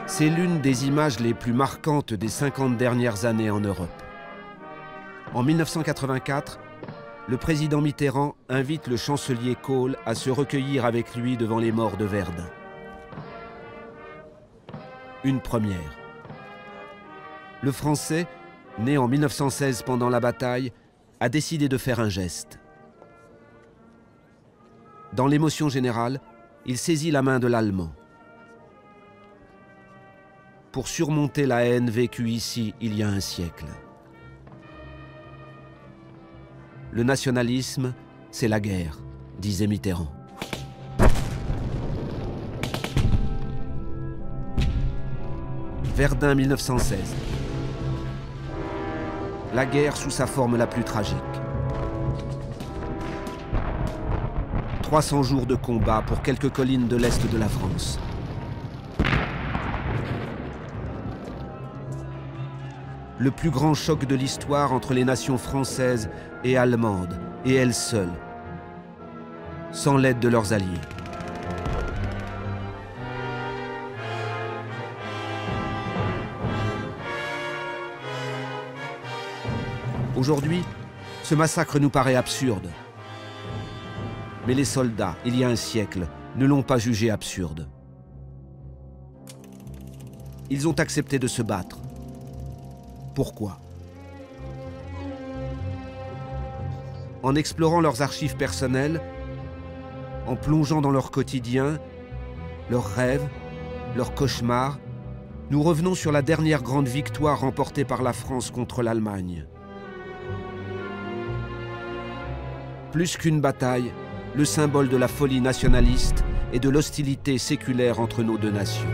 C'est l'une des images les plus marquantes des 50 dernières années en Europe. En 1984, le président Mitterrand invite le chancelier Kohl à se recueillir avec lui devant les morts de Verdun. Une première. Le Français, né en 1916 pendant la bataille, a décidé de faire un geste. Dans l'émotion générale, il saisit la main de l'Allemand. Pour surmonter la haine vécue ici il y a un siècle. Le nationalisme, c'est la guerre, disait Mitterrand. Verdun 1916. La guerre sous sa forme la plus tragique. 300 jours de combat pour quelques collines de l'Est de la France. Le plus grand choc de l'histoire entre les nations françaises et allemandes, et elles seules, sans l'aide de leurs alliés. Aujourd'hui, ce massacre nous paraît absurde. Mais les soldats, il y a un siècle, ne l'ont pas jugé absurde. Ils ont accepté de se battre. Pourquoi? En explorant leurs archives personnelles, en plongeant dans leur quotidien, leurs rêves, leurs cauchemars, nous revenons sur la dernière grande victoire remportée par la France contre l'Allemagne. Plus qu'une bataille, le symbole de la folie nationaliste et de l'hostilité séculaire entre nos deux nations.